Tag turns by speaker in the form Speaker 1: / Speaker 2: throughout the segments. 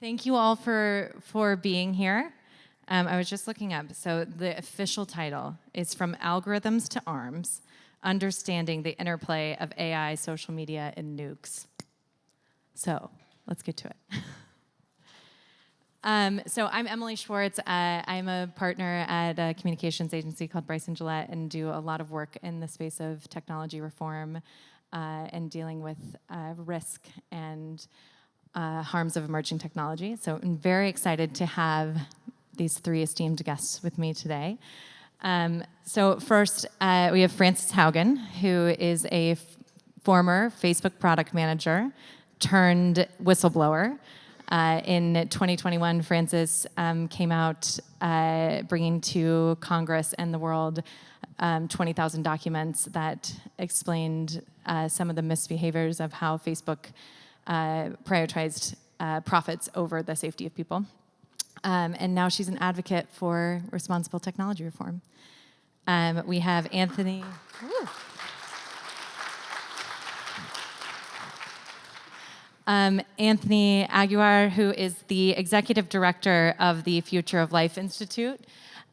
Speaker 1: Thank you all for being here. I was just looking up. So the official title is From Algorithms to Arms, Understanding the Interplay of AI, Social Media, and Nukes. So let's get to it. So I'm Emily Schwartz. I'm a partner at a communications agency called Bryson, Gillette, and do a lot of work in the space of technology reform and dealing with risk and harms of emerging technology. So I'm very excited to have these three esteemed guests with me today. So first, we have Frances Haugen, who is a former Facebook product manager turned whistleblower. In 2021, Frances came out bringing to Congress and the world 20,000 documents that explained some of the misbehaviors of how Facebook prioritized profits over the safety of people. And now she's an advocate for responsible technology reform. We have Anthony. Anthony Guar, who is the executive director of the Future of Life Institute.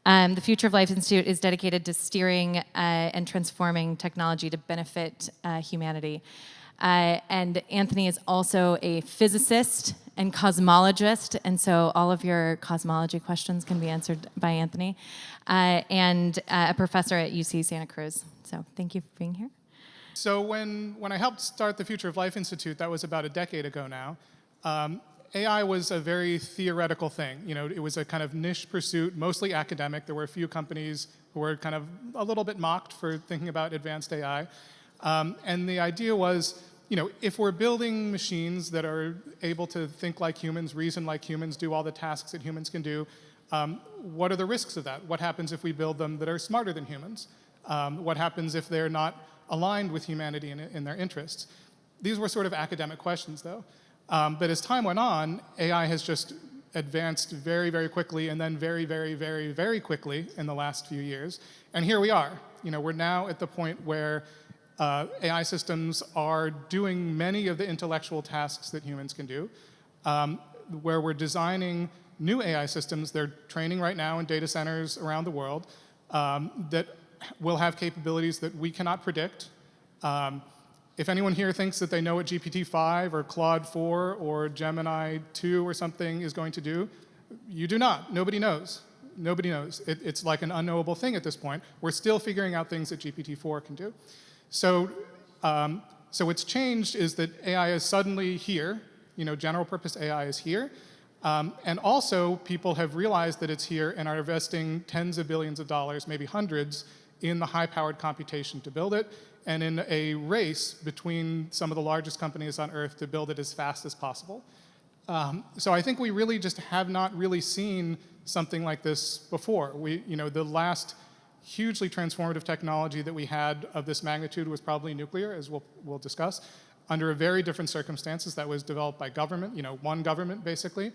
Speaker 1: The Future of Life Institute is dedicated to steering and transforming technology to benefit humanity. And Anthony is also a physicist and cosmologist, and so all of your cosmology questions can be answered by Anthony, and a professor at UC Santa Cruz. So thank you for being here.
Speaker 2: So when I helped start the Future of Life Institute, that was about a decade ago now, AI was a very theoretical thing. You know, it was a kind of niche pursuit, mostly academic. There were a few companies who were kind of a little bit mocked for thinking about advanced AI. And the idea was, you know, if we're building machines that are able to think like humans, reason like humans, do all the tasks that humans can do, what are the risks of that? What happens if we build them that are smarter than humans? What happens if they're not aligned with humanity in their interests? These were sort of academic questions, though. But as time went on, AI has just advanced very, very quickly, and then very, very, very, very quickly in the last few years. And here we are. You know, we're now at the point where AI systems are doing many of the intellectual tasks that humans can do, where we're designing new AI systems. They're training right now in data centers around the world that will have capabilities that we cannot predict. If anyone here thinks that they know what GPT-5 or Claude 4 or Gemini 2 or something is going to do, you do not. Nobody knows. Nobody knows. It's like an unknowable thing at this point. We're still figuring out things that GPT-4 can do. So what's changed is that AI is suddenly here. You know, general purpose AI is here. And also, people have realized that it's here and are investing tens of billions of dollars, maybe hundreds, in the high-powered computation to build it, and in a race between some of the largest companies on Earth to build it as fast as possible. So I think we really just have not really seen something like this before. You know, the last hugely transformative technology that we had of this magnitude was probably nuclear, as we'll discuss, under very different circumstances. That was developed by government, you know, one government, basically.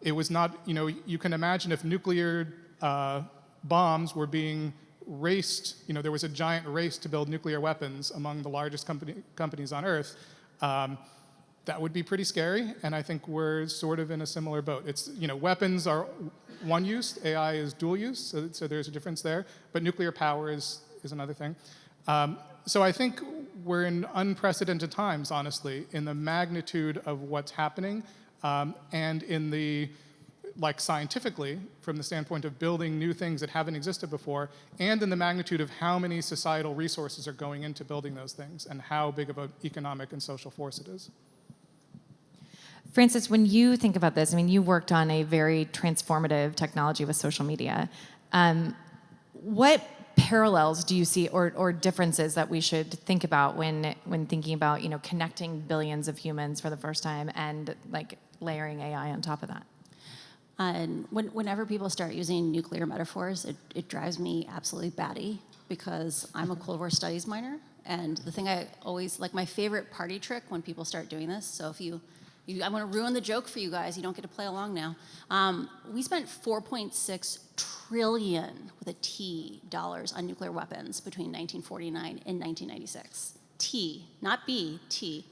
Speaker 2: It was not, you know, you can imagine if nuclear bombs were being raced, you know, there was a giant race to build nuclear weapons among the largest companies on Earth, that would be pretty scary, and I think we're sort of in a similar boat. It's, you know, weapons are one use, AI is dual use, so there's a difference there, but nuclear power is another thing. So I think we're in unprecedented times, honestly, in the magnitude of what's happening, and in the, like, scientifically, from the standpoint of building new things that haven't existed before, and in the magnitude of how many societal resources are going into building those things, and how big of an economic and social force it is.
Speaker 1: Frances, when you think about this, I mean, you worked on a very transformative technology with social media. What parallels do you see, or differences that we should think about when thinking about, you know, connecting billions of humans for the first time and, like, layering AI on top of that?
Speaker 3: Whenever people start using nuclear metaphors, it drives me absolutely batty, because I'm a Cold War Studies minor, and the thing I always, like, my favorite party trick when people start doing this, so if I'm going to ruin the joke for you guys. You don't get to play along now. We spent $4.6 trillion, with a T, dollars on nuclear weapons between 1949 and 1996. T, not B, T.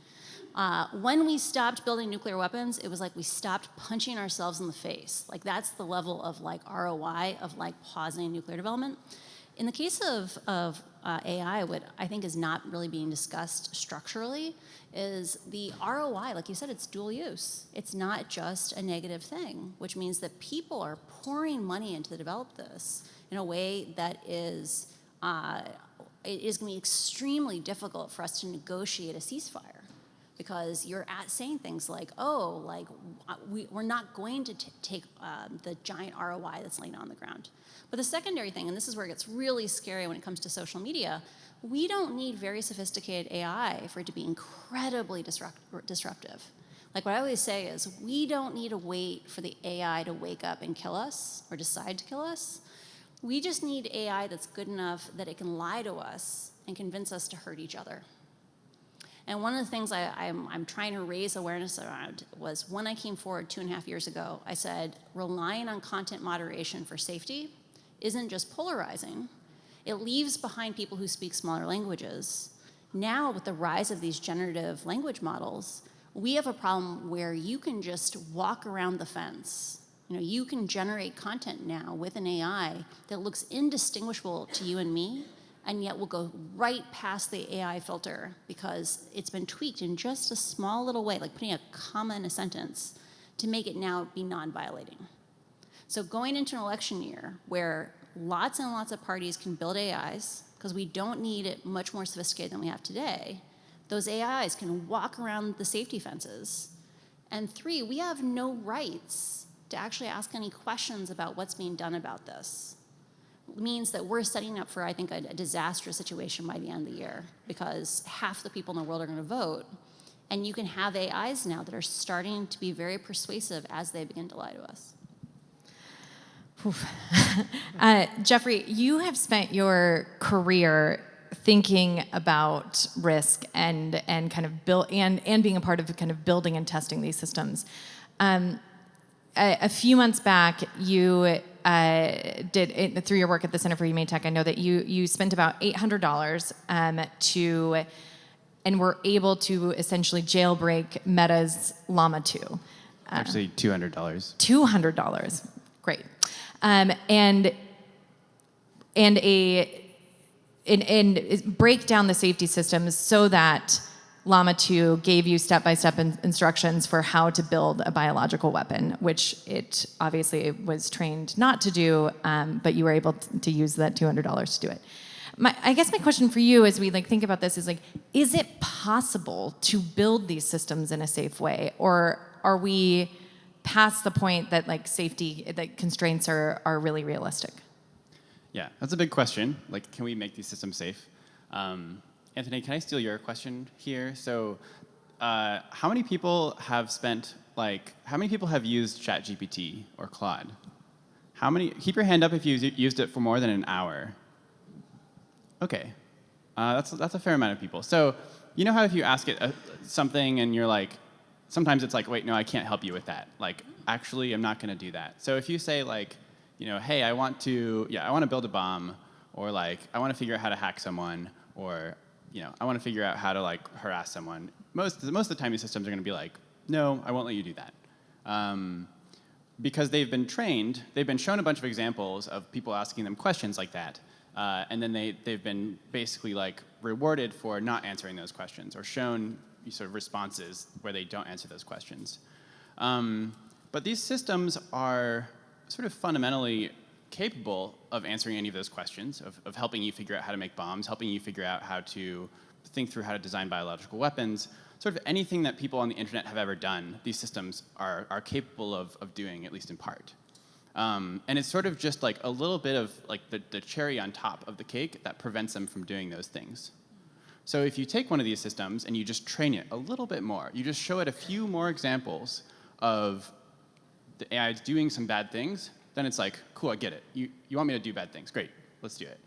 Speaker 3: When we stopped building nuclear weapons, it was like we stopped punching ourselves in the face. Like that's the level of like ROI of like pausing nuclear development. In the case of AI, what I think is not really being discussed structurally is the ROI. Like you said, it's dual use. It's not just a negative thing, which means that people are pouring money into to develop this in a way that is it is going to be extremely difficult for us to negotiate a ceasefire, because you're saying things like, oh, like we're not going to take the giant ROI that's laying on the ground. But the secondary thing, and this is where it gets really scary when it comes to social media, we don't need very sophisticated AI for it to be incredibly disruptive. Like what I always say is, we don't need to wait for the AI to wake up and kill us or decide to kill us. We just need AI that's good enough that it can lie to us and convince us to hurt each other. And one of the things I'm trying to raise awareness around was when I came forward 2.5 years ago, I said, relying on content moderation for safety isn't just polarizing. It leaves behind people who speak smaller languages. Now, with the rise of these generative language models, we have a problem where you can just walk around the fence. You know, you can generate content now with an AI that looks indistinguishable to you and me, and yet will go right past the AI filter because it's been tweaked in just a small little way, like putting a comma in a sentence, to make it now be non-violating. So going into an election year where lots and lots of parties can build AIs, because we don't need it much more sophisticated than we have today, those AIs can walk around the safety fences. And 3, we have no rights to actually ask any questions about what's being done about this. It means that we're setting up for, I think, a disastrous situation by the end of the year, because half the people in the world are going to vote. And you can have AIs now that are starting to be very persuasive as they begin to lie to us.
Speaker 1: Jeffrey, you have spent your career thinking about risk and kind of build and being a part of kind of building and testing these systems. A few months back, you did through your work at the Center for Humane Tech. I know that you spent about $800 and were able to essentially jailbreak Meta's Llama 2.
Speaker 4: Actually, $200.
Speaker 1: $200, great. And break down the safety systems so that Llama 2 gave you step-by-step instructions for how to build a biological weapon, which it obviously was trained not to do, but you were able to use that $200 to do it. I guess my question for you as we think about this is is it possible to build these systems in a safe way, or are we past the point that safety constraints are really realistic?
Speaker 4: Yeah, that's a big question. Can we make these systems safe? Anthony, can I steal your question here? So, how many people have how many people have used ChatGPT or Claude? How many? Keep your hand up if you used it for more than an hour. Okay, that's a fair amount of people. So, you know how if you ask it something and you're sometimes it's wait, no, I can't help you with that. Actually, I'm not going to do that. So if you say hey, I want to build a bomb, or I want to figure out how to hack someone, or I want to figure out how to harass someone. Most of the time, these systems are going to be no, I won't let you do that, because they've been shown a bunch of examples of people asking them questions like that, and then they've been basically rewarded for not answering those questions, or shown sort of responses where they don't answer those questions. But these systems are sort of fundamentally capable of answering any of those questions, of helping you figure out how to make bombs, helping you figure out how to think through how to design biological weapons. Sort of anything that people on the internet have ever done, these systems are capable of doing, at least in part. And it's sort of just a little bit of the cherry on top of the cake that prevents them from doing those things. So if you take one of these systems and you just train it a little bit more, you just show it a few more examples of the AI doing some bad things, then it's cool, I get it. You want me to do bad things? Great, let's do it.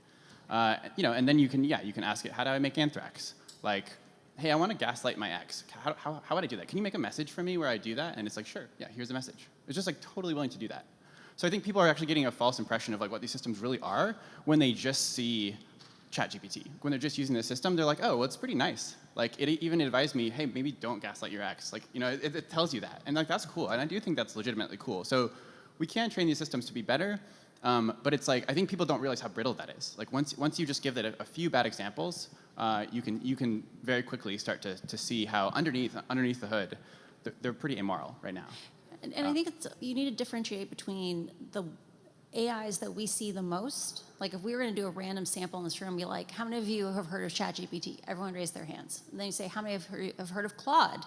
Speaker 4: And then you can ask it, how do I make anthrax? Hey, I want to gaslight my ex. How would I do that? Can you make a message for me where I do that? And it's sure, yeah, here's the message. It's just totally willing to do that. So I think people are actually getting a false impression of what these systems really are when they just see ChatGPT. When they're just using the system, they're like, oh, well, it's pretty nice. Like, it even advised me, hey, maybe don't gaslight your ex. Like, you know, it tells you that. And like, that's cool. And I do think that's legitimately cool. So we can train these systems to be better. But it's like, I think people don't realize how brittle that is. Like, once you just give that a few bad examples, you can very quickly start to see how underneath the hood, they're pretty immoral right now.
Speaker 3: And I think you need to differentiate between the AIs that we see the most. Like if we were going to do a random sample in this room, be like, how many of you have heard of ChatGPT? Everyone raise their hands. And then you say, how many have heard of Claude?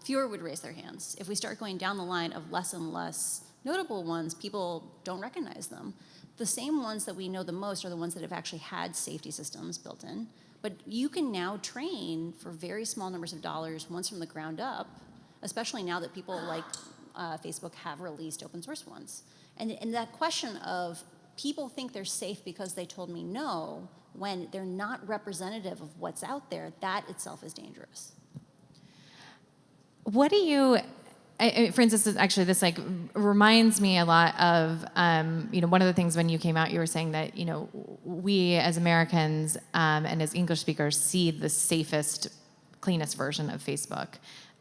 Speaker 3: Fewer would raise their hands. If we start going down the line of less and less notable ones, people don't recognize them. The same ones that we know the most are the ones that have actually had safety systems built in. But you can now train for very small numbers of dollars once from the ground up, especially now that people like Facebook have released open source ones. And that question of people think they're safe because they told me no, when they're not representative of what's out there, that itself is dangerous.
Speaker 1: What do you, for instance, actually this like reminds me a lot of, one of the things when you came out, you were saying that, we as Americans and as English speakers see the safest, cleanest version of Facebook.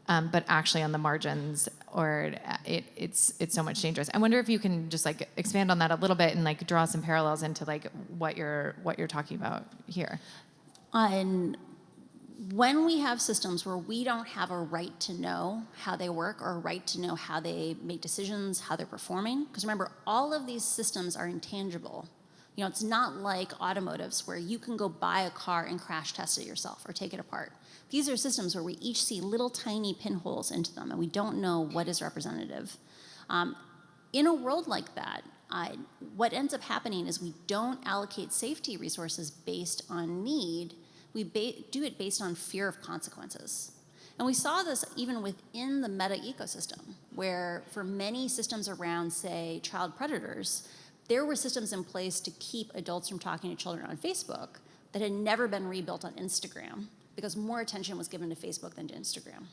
Speaker 1: But actually on the margins, or it's so much dangerous. I wonder if you can just like expand on that a little bit and like draw some parallels into like what you're talking about here.
Speaker 3: And when we have systems where we don't have a right to know how they work or a right to know how they make decisions, how they're performing, because remember, all of these systems are intangible. It's not like automotives where you can go buy a car and crash test it yourself or take it apart. These are systems where we each see little tiny pinholes into them and we don't know what is representative. In a world like that, what ends up happening is we don't allocate safety resources based on need. We do it based on fear of consequences. And we saw this even within the meta ecosystem, where for many systems around, say, child predators, there were systems in place to keep adults from talking to children on Facebook that had never been rebuilt on Instagram because more attention was given to Facebook than to Instagram.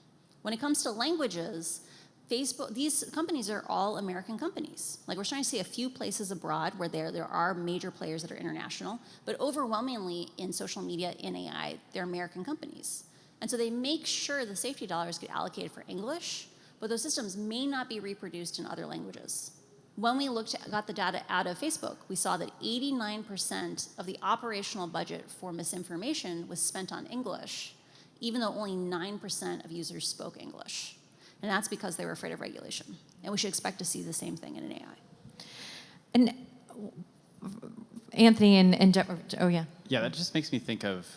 Speaker 3: When it comes to languages, these companies are all American companies. Like we're starting to see a few places abroad where there are major players that are international, but overwhelmingly in social media, in AI, they're American companies. And so they make sure the safety dollars get allocated for English, but those systems may not be reproduced in other languages. When we got the data out of Facebook, we saw that 89% of the operational budget for misinformation was spent on English, even though only 9% of users spoke English. And that's because they were afraid of regulation. And we should expect to see the same thing in an AI.
Speaker 1: And Anthony and Jeff, oh yeah.
Speaker 4: Yeah, that just makes me think of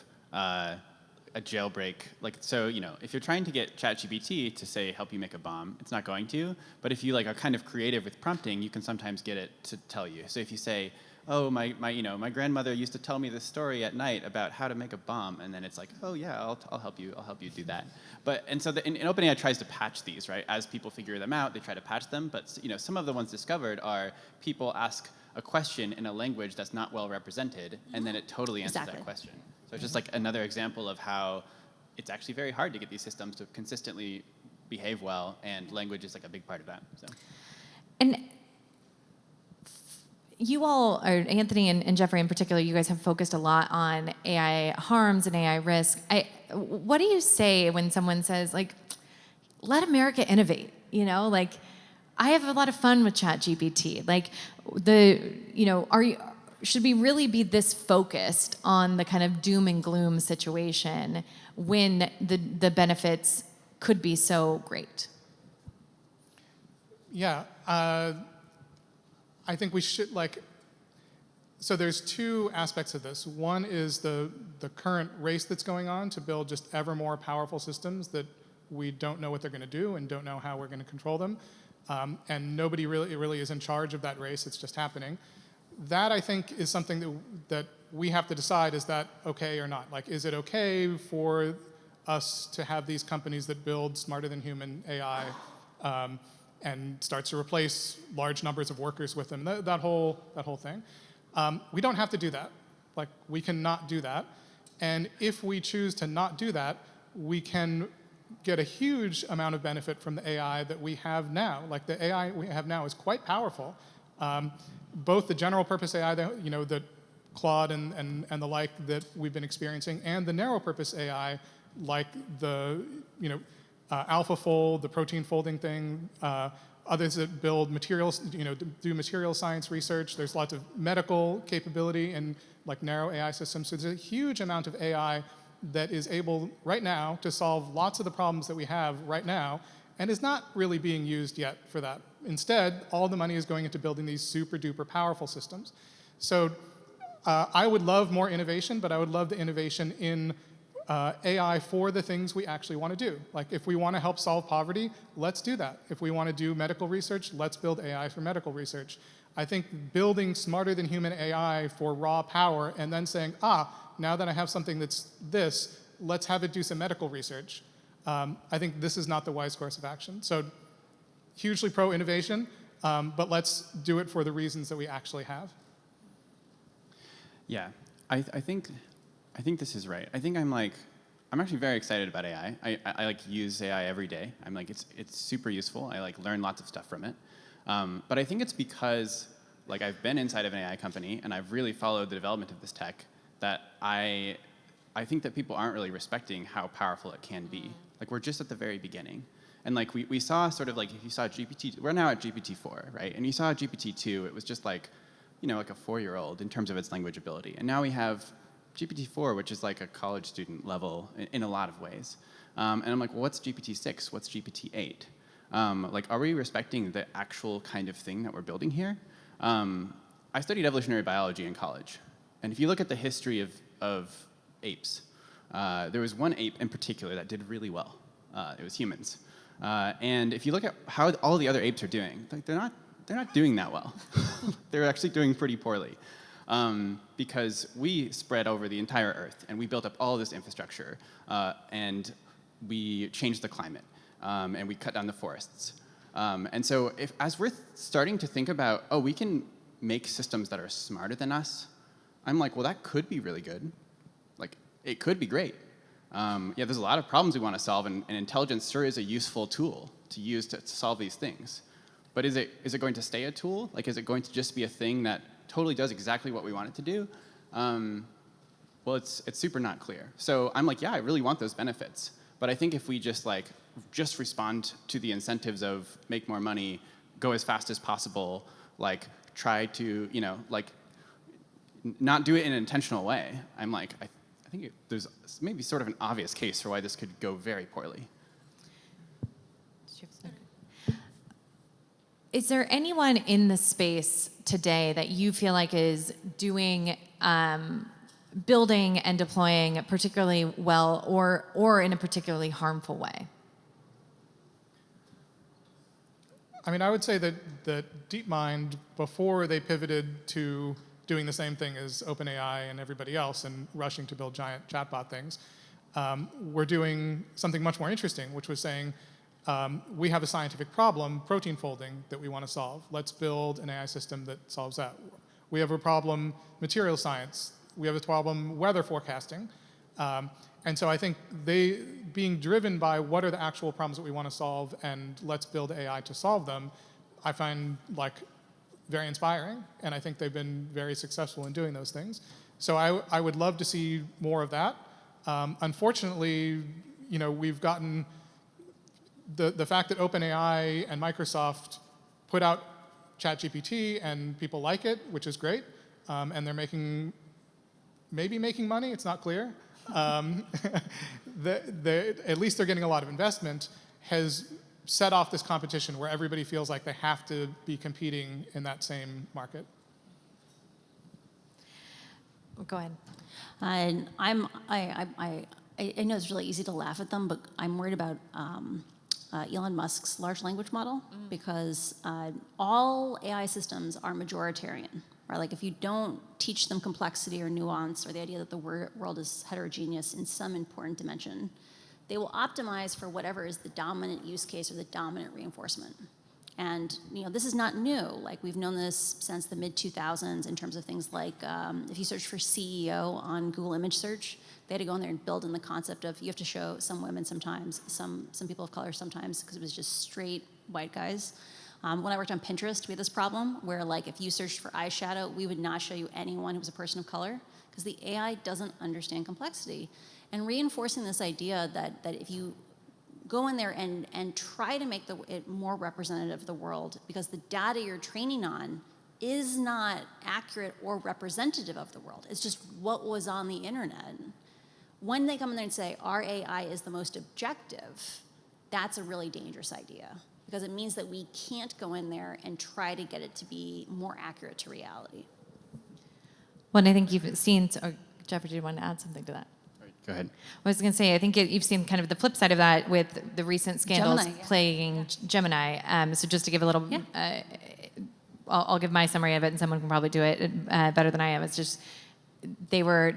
Speaker 4: a jailbreak. Like, so, if you're trying to get ChatGPT to say, help you make a bomb, it's not going to. But if you are kind of creative with prompting, you can sometimes get it to tell you. So if you say, oh, my grandmother used to tell me this story at night about how to make a bomb, and then it's like, oh yeah, I'll help you do that. And so in OpenAI tries to patch these, right? As people figure them out, they try to patch them. But some of the ones discovered are people ask a question in a language that's not well represented, and then it totally answers that question. So it's just like another example of how it's actually very hard to get these systems to consistently behave well, and language is like a big part of that. So.
Speaker 1: And you all, or Anthony and Jeffrey in particular, you guys have focused a lot on AI harms and AI risk. What do you say when someone says, like, let America innovate? Like, I have a lot of fun with ChatGPT. Like, should we really be this focused on the kind of doom and gloom situation when the benefits could be so great?
Speaker 2: Yeah, I think we should, so there's two aspects of this. One is the current race that's going on to build just ever more powerful systems that we don't know what they're going to do and don't know how we're going to control them. And nobody really is in charge of that race. It's just happening. That, I think, is something that we have to decide, is that okay or not? Like, is it okay for us to have these companies that build smarter than human AI and start to replace large numbers of workers with them, that whole thing? We don't have to do that. Like, we can not do that. And if we choose to not do that, we can get a huge amount of benefit from the AI that we have now. Like, the AI we have now is quite powerful. Both the general purpose AI that Claude and the like that we've been experiencing, and the narrow purpose AI, like the AlphaFold, the protein folding thing, others that build materials, do material science research. There's lots of medical capability in like narrow AI systems. So there's a huge amount of AI that is able right now to solve lots of the problems that we have right now, and is not really being used yet for that. Instead, all the money is going into building these super duper powerful systems. So I would love more innovation, but I would love the innovation in AI for the things we actually want to do. Like if we want to help solve poverty, let's do that. If we want to do medical research, let's build AI for medical research. I think building smarter than human AI for raw power and then saying, now that I have something that's this, let's have it do some medical research. I think this is not the wise course of action. So hugely pro-innovation, but let's do it for the reasons that we actually have.
Speaker 4: Yeah, I think this is right. I think I'm actually very excited about AI. I like use AI every day. I'm like, it's super useful. I like learn lots of stuff from it. But I think it's because like I've been inside of an AI company and I've really followed the development of this tech that I think that people aren't really respecting how powerful it can be. Like we're just at the very beginning. And like we saw sort of like, if you saw GPT, we're now at GPT-4, right? And you saw GPT-2, it was just like, like a 4-year-old in terms of its language ability. And now we have GPT-4, which is like a college student level in a lot of ways. And I'm like, well, what's GPT-6? What's GPT-8? Like, are we respecting the actual kind of thing that we're building here? I studied evolutionary biology in college. And if you look at the history of apes, there was one ape in particular that did really well. It was humans. And if you look at how all the other apes are doing, like they're not doing that well. They're actually doing pretty poorly. Because we spread over the entire Earth, and we built up all this infrastructure, and we changed the climate, and we cut down the forests. And so as we're starting to think about, we can make systems that are smarter than us, I'm like, well, that could be really good. Like, it could be great. There's a lot of problems we want to solve, and intelligence sure is a useful tool to use to solve these things. But is it going to stay a tool? Like, is it going to just be a thing that totally does exactly what we want it to do? Well, it's super not clear. So I'm like, I really want those benefits. But I think if we just respond to the incentives of make more money, go as fast as possible, like try to, not do it in an intentional way, I'm like, I think there's maybe sort of an obvious case for why this could go very poorly.
Speaker 1: Is there anyone in the space today that you feel like is doing, building and deploying particularly well or in a particularly harmful way?
Speaker 2: I mean, I would say that DeepMind, before they pivoted to doing the same thing as OpenAI and everybody else and rushing to build giant chatbot things, were doing something much more interesting, which was saying, we have a scientific problem, protein folding, that we want to solve. Let's build an AI system that solves that. We have a problem, material science. We have a problem, weather forecasting. And so I think being driven by what are the actual problems that we want to solve and let's build AI to solve them, I find like very inspiring. And I think they've been very successful in doing those things. So I would love to see more of that. Unfortunately, we've gotten the fact that OpenAI and Microsoft put out ChatGPT and people like it, which is great, and they're maybe making money, it's not clear. At least they're getting a lot of investment, has set off this competition where everybody feels like they have to be competing in that same market.
Speaker 1: Go ahead.
Speaker 3: I know it's really easy to laugh at them, but I'm worried about Elon Musk's large language model because all AI systems are majoritarian. Right? Like if you don't teach them complexity or nuance or the idea that the world is heterogeneous in some important dimension, they will optimize for whatever is the dominant use case or the dominant reinforcement. And this is not new. Like we've known this since the mid-2000s in terms of things like if you search for CEO on Google image search, they had to go in there and build in the concept of you have to show some women sometimes, some people of color sometimes, because it was just straight white guys. When I worked on Pinterest, we had this problem where, like, if you searched for eyeshadow, we would not show you anyone who was a person of color because the AI doesn't understand complexity. And reinforcing this idea that if you go in there and try to make it more representative of the world, because the data you're training on is not accurate or representative of the world. It's just what was on the internet. When they come in there and say, our AI is the most objective, that's a really dangerous idea, because it means that we can't go in there and try to get it to be more accurate to reality.
Speaker 1: Well, and I think you've seen, or Jeffrey, do you want to add something to that?
Speaker 4: Go ahead.
Speaker 1: I was going to say, I think you've seen kind of the flip side of that with the recent scandals
Speaker 3: Gemini, yeah.
Speaker 1: plaguing Gemini. So just to give a little, I'll give my summary of it, and someone can probably do it better than I am. It's just they were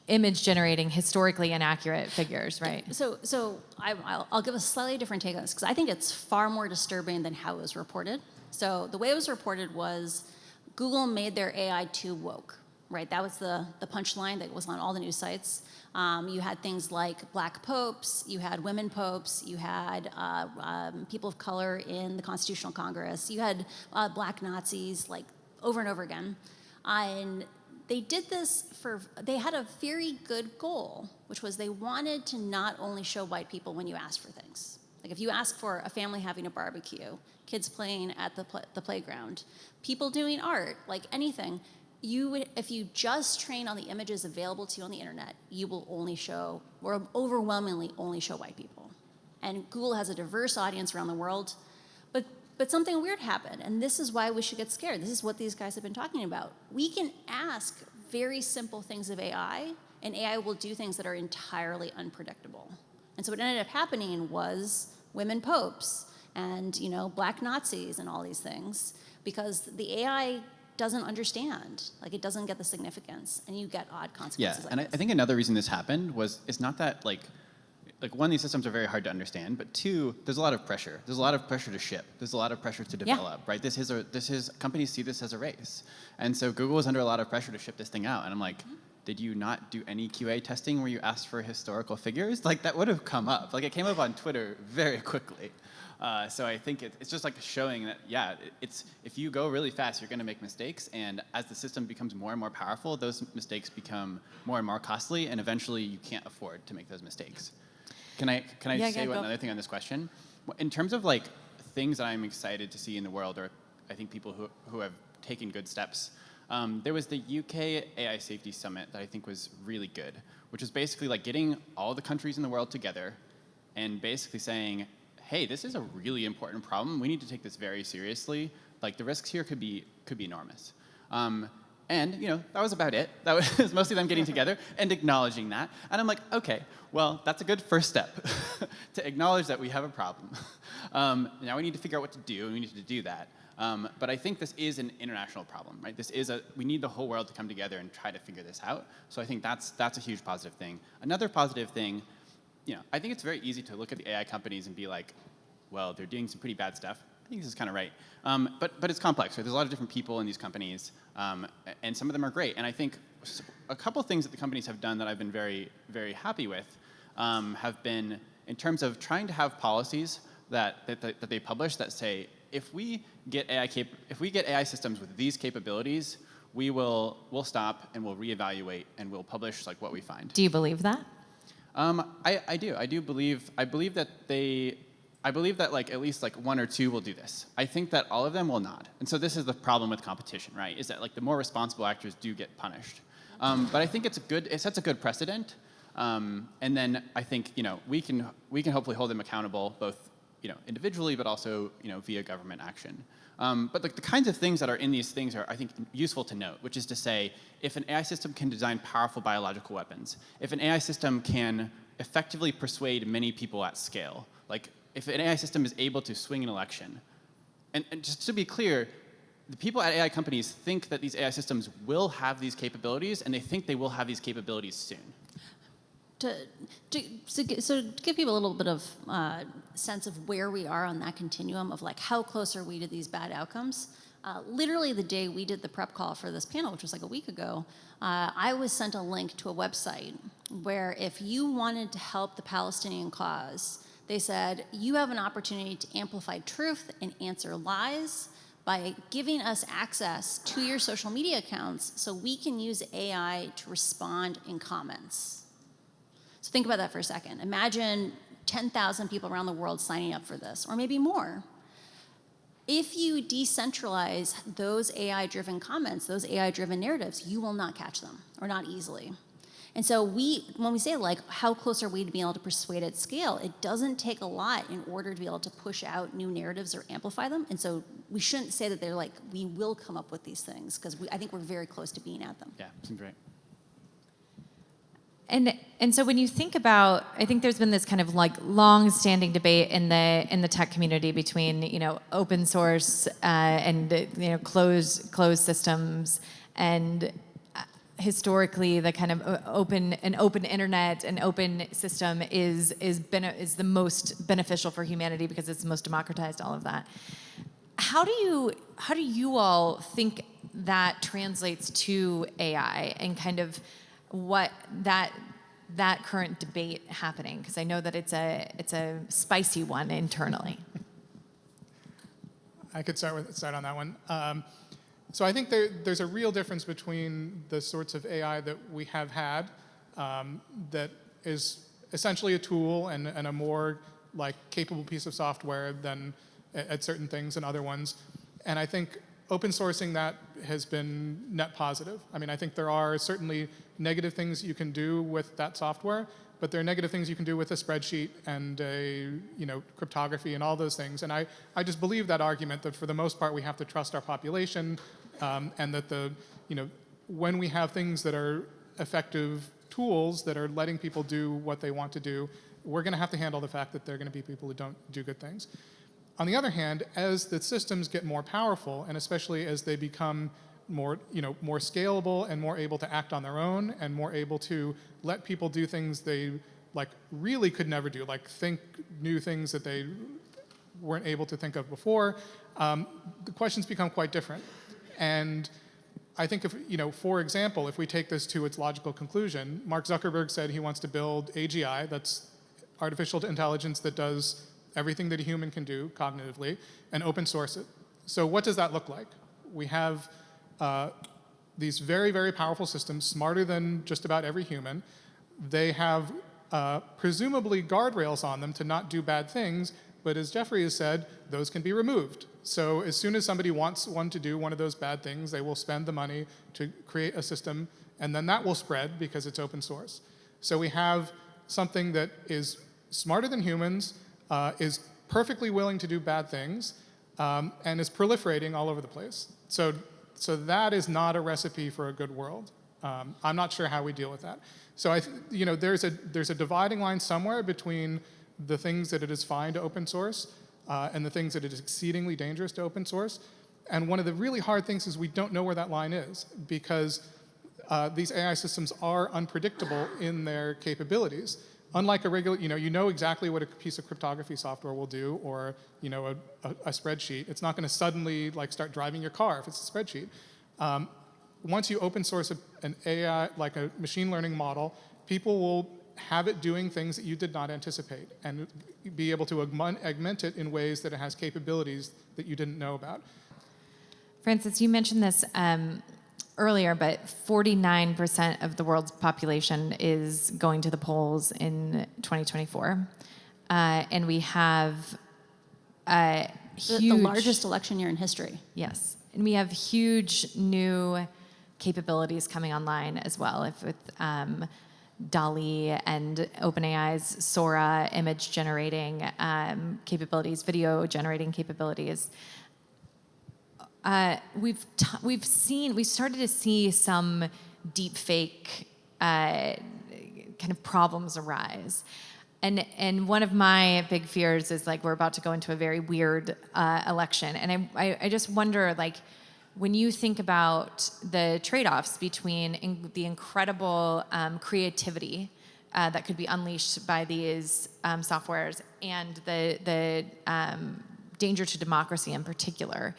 Speaker 1: image generating historically inaccurate figures, right?
Speaker 3: So I'll give a slightly different take on this, because I think it's far more disturbing than how it was reported. So the way it was reported was Google made their AI too woke. Right, that was the punchline that was on all the news sites. You had things like black popes, you had women popes, you had people of color in the Constitutional Congress, you had black Nazis, like over and over again. And they did this they had a very good goal, which was they wanted to not only show white people when you asked for things. Like if you ask for a family having a barbecue, kids playing at the playground, people doing art, like anything, if you just train on the images available to you on the internet, you will only show, or overwhelmingly only show white people. And Google has a diverse audience around the world, but something weird happened, and this is why we should get scared. This is what these guys have been talking about. We can ask very simple things of AI, and AI will do things that are entirely unpredictable. And so what ended up happening was women popes and black Nazis and all these things, because the AI doesn't understand, like it doesn't get the significance, and you get odd consequences.
Speaker 4: Yeah, and I think another reason this happened is not that like one, these systems are very hard to understand, but two, there's a lot of pressure. There's a lot of pressure to ship. There's a lot of pressure to develop, right? This is companies see this as a race, and so Google was under a lot of pressure to ship this thing out. And I'm like, did you not do any QA testing where you asked for historical figures? Like that would have come up. Like it came up on Twitter very quickly. So I think it's just like showing that, yeah, if you go really fast, you're going to make mistakes, and as the system becomes more and more powerful, those mistakes become more and more costly, and eventually you can't afford to make those mistakes. Can I say another thing on this question? In terms of like things that I'm excited to see in the world, or I think people who have taken good steps, there was the UK AI Safety Summit that I think was really good, which is basically like getting all the countries in the world together and basically saying, hey, this is a really important problem. We need to take this very seriously. Like the risks here could be enormous. And that was about it. That was mostly them getting together and acknowledging that. And I'm like, okay, well, that's a good first step to acknowledge that we have a problem. Now we need to figure out what to do, and we need to do that. But I think this is an international problem, right? We need the whole world to come together and try to figure this out. So I think that's a huge positive thing. Another positive thing, I think it's very easy to look at the AI companies and be like, well, they're doing some pretty bad stuff. I think this is kind of right. But it's complex, right? There's a lot of different people in these companies, and some of them are great. And I think a couple things that the companies have done that I've been very, very happy with have been in terms of trying to have policies that they publish that say, if we get AI systems with these capabilities, we'll stop and we'll reevaluate and we'll publish like what we find.
Speaker 1: Do you believe that?
Speaker 4: I do. I believe that like at least like one or two will do this. I think that all of them will not. And so this is the problem with competition, right? Is that like the more responsible actors do get punished. But I think it sets a good precedent. And then I think we can hopefully hold them accountable both individually, but also via government action. But the kinds of things that are in these things are, I think, useful to note, which is to say, if an AI system can design powerful biological weapons, if an AI system can effectively persuade many people at scale, like if an AI system is able to swing an election, and just to be clear, the people at AI companies think that these AI systems will have these capabilities, and they think they will have these capabilities soon.
Speaker 3: So to give people a little bit of sense of where we are on that continuum of like how close are we to these bad outcomes, literally the day we did the prep call for this panel, which was like a week ago, I was sent a link to a website where if you wanted to help the Palestinian cause, They said, you have an opportunity to amplify truth and answer lies by giving us access to your social media accounts so we can use AI to respond in comments. So think about that for a second. Imagine 10,000 people around the world signing up for this, or maybe more. If you decentralize those AI-driven comments, those AI-driven narratives, you will not catch them, or not easily. And so when we say, like, how close are we to being able to persuade at scale, it doesn't take a lot in order to be able to push out new narratives or amplify them. And so we shouldn't say that they're like, we will come up with these things, because I think we're very close to being at them.
Speaker 4: Yeah, seems right.
Speaker 1: And so when you think about, I think there's been this kind of like long-standing debate in the tech community between, you know, open source and, you know, closed systems, and historically the kind of open internet and open system is the most beneficial for humanity because it's the most democratized, all of that. How do you all think that translates to AI and kind of what that current debate happening? Because I know that it's a spicy one internally.
Speaker 2: I could start on that one. So I think there's a real difference between the sorts of AI that we have had that is essentially a tool and a more like capable piece of software than at certain things and other ones. And I think open sourcing that has been net positive. I mean, I think there are certainly negative things you can do with that software, but there are negative things you can do with a spreadsheet and cryptography and all those things. And I just believe that argument that for the most part we have to trust our population, and that when we have things that are effective tools that are letting people do what they want to do, we're going to have to handle the fact that there are going to be people who don't do good things. On the other hand, as the systems get more powerful, and especially as they become more scalable and more able to act on their own and more able to let people do things they like really could never do, like think new things that they weren't able to think of before, the questions become quite different. And I think for example, if we take this to its logical conclusion, Mark Zuckerberg said he wants to build AGI, that's artificial intelligence that does everything that a human can do cognitively, and open source it. So what does that look like? We have these very, very powerful systems, smarter than just about every human. They have presumably guardrails on them to not do bad things, but as Jeffrey has said, those can be removed. So as soon as somebody wants one to do one of those bad things, they will spend the money to create a system, and then that will spread because it's open source. So we have something that is smarter than humans, is perfectly willing to do bad things, and is proliferating all over the place. So that is not a recipe for a good world. I'm not sure how we deal with that. So there's a dividing line somewhere between the things that it is fine to open source and the things that it is exceedingly dangerous to open source. And one of the really hard things is we don't know where that line is, because these AI systems are unpredictable in their capabilities. Unlike a regular, you know exactly what a piece of cryptography software will do, or a spreadsheet. It's not going to suddenly like start driving your car if it's a spreadsheet. Once you open source an AI, like a machine learning model, people will have it doing things that you did not anticipate, and be able to augment it in ways that it has capabilities that you didn't know about.
Speaker 1: Francis, you mentioned this earlier, but 49% of the world's population is going to the polls in 2024. And we have
Speaker 3: the largest election year in history.
Speaker 1: Yes. And we have huge new capabilities coming online as well, with DALL-E and OpenAI's Sora image generating capabilities, video generating capabilities. We've started to see some deep fake kind of problems arise. And one of my big fears is like we're about to go into a very weird election. And I just wonder, like, when you think about the trade-offs between the incredible creativity that could be unleashed by these softwares and the danger to democracy in particular,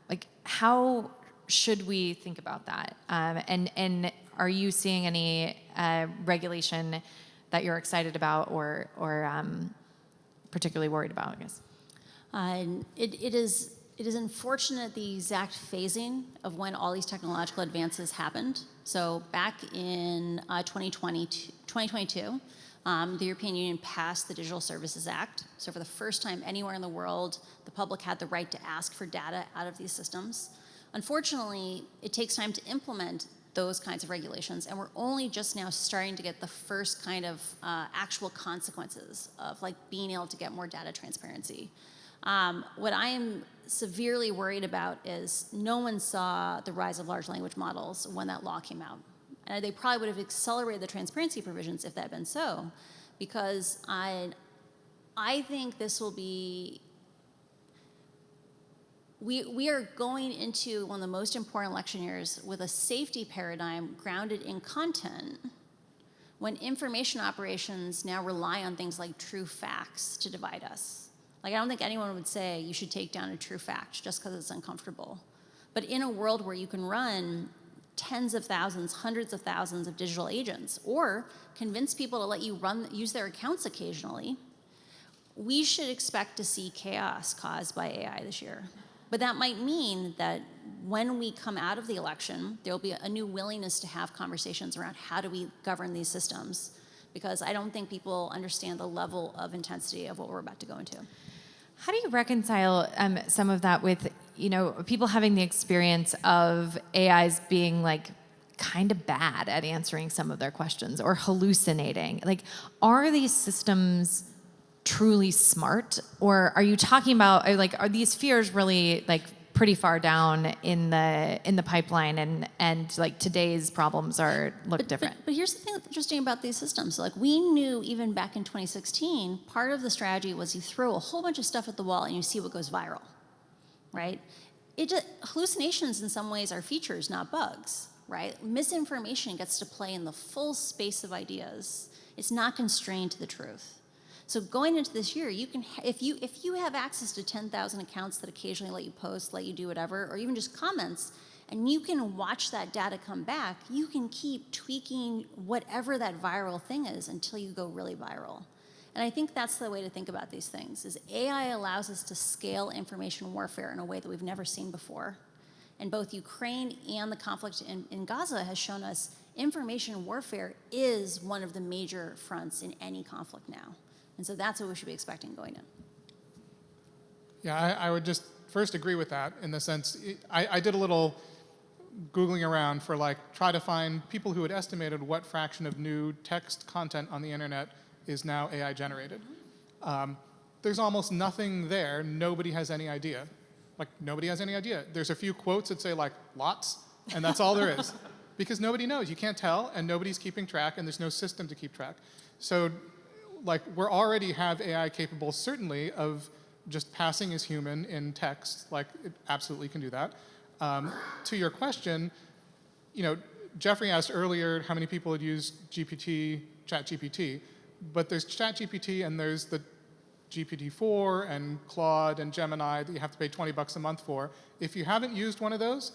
Speaker 1: like, how should we think about that? And are you seeing any regulation that you're excited about, or particularly worried about, I guess?
Speaker 3: It is unfortunate the exact phasing of when all these technological advances happened. So back in 2022, the European Union passed the Digital Services Act. So for the first time anywhere in the world, the public had the right to ask for data out of these systems. Unfortunately, it takes time to implement those kinds of regulations, and we're only just now starting to get the first kind of actual consequences of like being able to get more data transparency. What I am severely worried about is no one saw the rise of large language models when that law came out. And they probably would have accelerated the transparency provisions if that had been so, because I think this will be, we are going into one of the most important election years with a safety paradigm grounded in content, when information operations now rely on things like true facts to divide us. Like, I don't think anyone would say you should take down a true fact just because it's uncomfortable. But in a world where you can run tens of thousands, hundreds of thousands of digital agents, or convince people to let you use their accounts occasionally, we should expect to see chaos caused by AI this year. But that might mean that when we come out of the election, there'll be a new willingness to have conversations around how do we govern these systems, because I don't think people understand the level of intensity of what we're about to go into.
Speaker 1: How do you reconcile some of that with, people having the experience of AIs being like kind of bad at answering some of their questions or hallucinating? Like, are these systems truly smart, or are you talking about are these fears really like pretty far down in the pipeline, and like today's problems look different?
Speaker 3: But here's the thing that's interesting about these systems. Like, we knew even back in 2016, part of the strategy was you throw a whole bunch of stuff at the wall and you see what goes viral, right? Hallucinations in some ways are features, not bugs, right? Misinformation gets to play in the full space of ideas. It's not constrained to the truth. So going into this year, you can, if you have access to 10,000 accounts that occasionally let you post, let you do whatever, or even just comments, and you can watch that data come back, you can keep tweaking whatever that viral thing is until you go really viral. And I think that's the way to think about these things, is AI allows us to scale information warfare in a way that we've never seen before. And both Ukraine and the conflict in Gaza has shown us information warfare is one of the major fronts in any conflict now. And so that's what we should be expecting going in.
Speaker 2: Yeah, I would just first agree with that in the sense, I did a little Googling around for try to find people who had estimated what fraction of new text content on the internet is now AI generated. There's almost nothing there. Nobody has any idea. Nobody has any idea. There's a few quotes that say lots, and that's all there is. Because nobody knows. You can't tell, and nobody's keeping track, and there's no system to keep track. So we already have AI capable, certainly, of just passing as human in text. It absolutely can do that. To your question, Jeffrey asked earlier how many people had used ChatGPT, but there's ChatGPT and there's the GPT-4 and Claude and Gemini that you have to pay $20 a month for. If you haven't used one of those,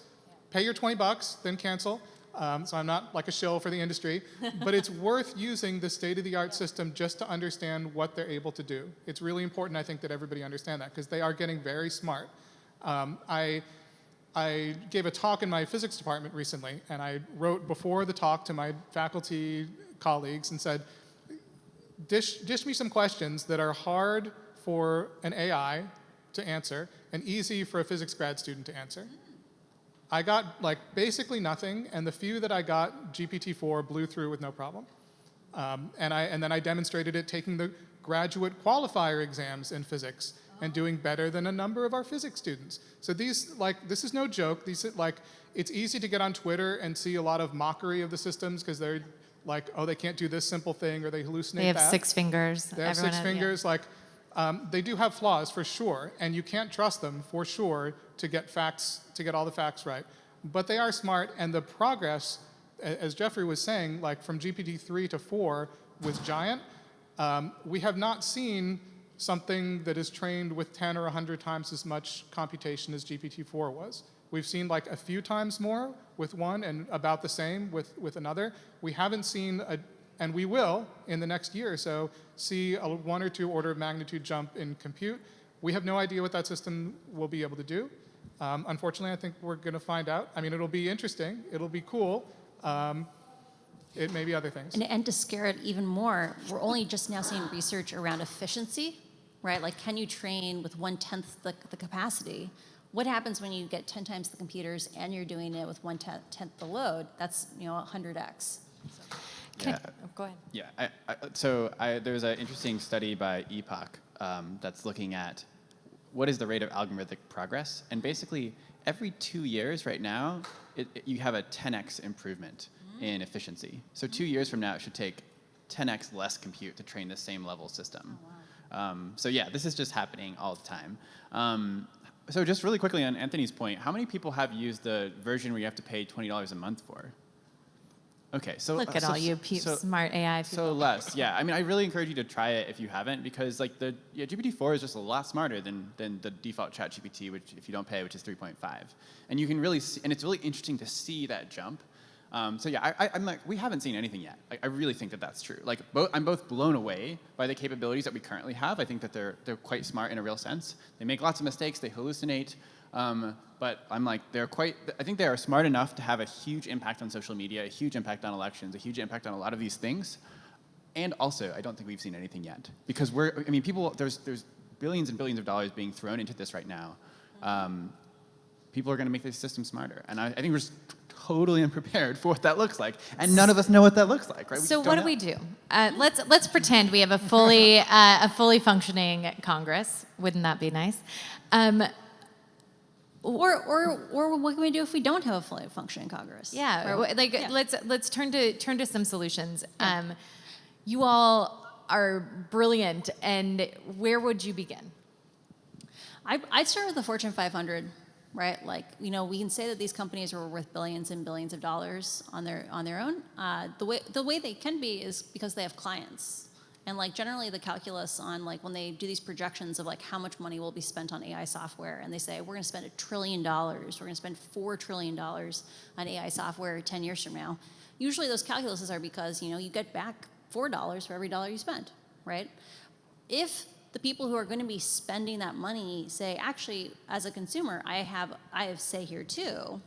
Speaker 2: pay your $20, then cancel. So I'm not a shill for the industry, but it's worth using the state-of-the-art system just to understand what they're able to do. It's really important, I think, that everybody understand that, because they are getting very smart. I gave a talk in my physics department recently, and I wrote before the talk to my faculty colleagues and said, dish me some questions that are hard for an AI to answer and easy for a physics grad student to answer. I got basically nothing, and the few that I got, GPT-4 blew through with no problem. And then I demonstrated it taking the graduate qualifier exams in physics and doing better than a number of our physics students. So these, this is no joke. These, it's easy to get on Twitter and see a lot of mockery of the systems because they're oh, they can't do this simple thing, or they hallucinate that.
Speaker 1: They have 6 fingers.
Speaker 2: They have 6 fingers.
Speaker 1: Yeah.
Speaker 2: They do have flaws for sure, and you can't trust them for sure to get all the facts right. But they are smart, and the progress, as Jeffrey was saying, from GPT-3 to 4 was giant. We have not seen something that is trained with 10 or 100 times as much computation as GPT-4 was. We've seen a few times more with one and about the same with another. We haven't seen and we will, in the next year or so, see a 1 or 2 order of magnitude jump in compute. We have no idea what that system will be able to do. Unfortunately, I think we're going to find out. I mean, it'll be interesting. It'll be cool. It may be other things.
Speaker 3: And to scare it even more, we're only just now seeing research around efficiency, right? Like, can you train with 1/10 the capacity? What happens when you get 10 times the computers and you're doing it with 1/10 the load? That's 100x.
Speaker 1: Oh, go ahead.
Speaker 4: Yeah, there's an interesting study by Epoch that's looking at what is the rate of algorithmic progress. And basically, every 2 years right now, you have a 10x improvement in efficiency. So 2 years from now, it should take 10x less compute to train the same level system.
Speaker 3: Oh, wow.
Speaker 4: So yeah, this is just happening all the time. So just really quickly on Anthony's point, how many people have used the version where you have to pay $20 a month for? Okay, so
Speaker 1: Look at all you smart AI people.
Speaker 4: So less, yeah. I mean, I really encourage you to try it if you haven't, because like GPT-4 is just a lot smarter than the default ChatGPT, which if you don't pay, which is 3.5. And you can really see, and it's really interesting to see that jump. So yeah, I'm like, we haven't seen anything yet. Like, I really think that that's true. Like, I'm both blown away by the capabilities that we currently have. I think that they're quite smart in a real sense. They make lots of mistakes. They hallucinate. But I'm like, I think they are smart enough to have a huge impact on social media, a huge impact on elections, a huge impact on a lot of these things. And also, I don't think we've seen anything yet. Because there's billions and billions of dollars being thrown into this right now. People are going to make this system smarter. And I think we're just totally unprepared for what that looks like. And none of us know what that looks like, right?
Speaker 1: So what do we do? Let's pretend we have a fully functioning Congress. Wouldn't that be nice?
Speaker 3: Or what can we do if we don't have a fully functioning Congress?
Speaker 1: Yeah, let's turn to some solutions.
Speaker 3: Yeah.
Speaker 1: You all are brilliant, and where would you begin?
Speaker 3: I'd start with the Fortune 500, right? Like, we can say that these companies are worth billions and billions of dollars on their own. The way they can be is because they have clients. And like generally the calculus on like when they do these projections of like how much money will be spent on AI software, and they say we're going to spend $1 trillion, we're going to spend $4 trillion on AI software 10 years from now. Usually those calculuses are because you get back $4 for every dollar you spend, right? If the people who are going to be spending that money say, actually, as a consumer, I have say here too.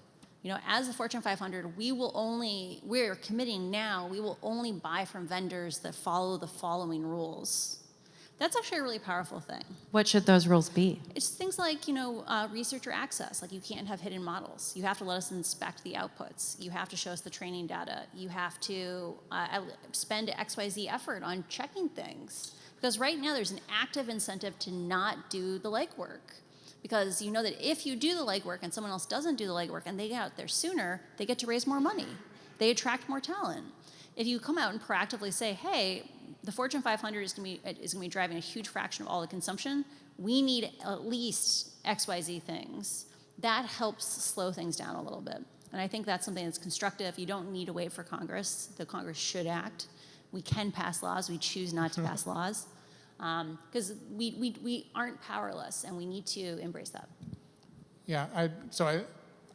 Speaker 3: As the Fortune 500, we're committing now, we will only buy from vendors that follow the following rules. That's actually a really powerful thing.
Speaker 1: What should those rules be?
Speaker 3: It's things like, researcher access. Like, you can't have hidden models. You have to let us inspect the outputs. You have to show us the training data. You have to spend XYZ effort on checking things. Because right now, there's an active incentive to not do the legwork. Because you know that if you do the legwork and someone else doesn't do the legwork and they get out there sooner, they get to raise more money. They attract more talent. If you come out and proactively say, hey, the Fortune 500 is going to be driving a huge fraction of all the consumption, we need at least XYZ things. That helps slow things down a little bit. And I think that's something that's constructive. You don't need to wait for Congress. The Congress should act. We can pass laws. We choose not to pass laws. Because we aren't powerless, and we need to embrace that.
Speaker 2: Yeah,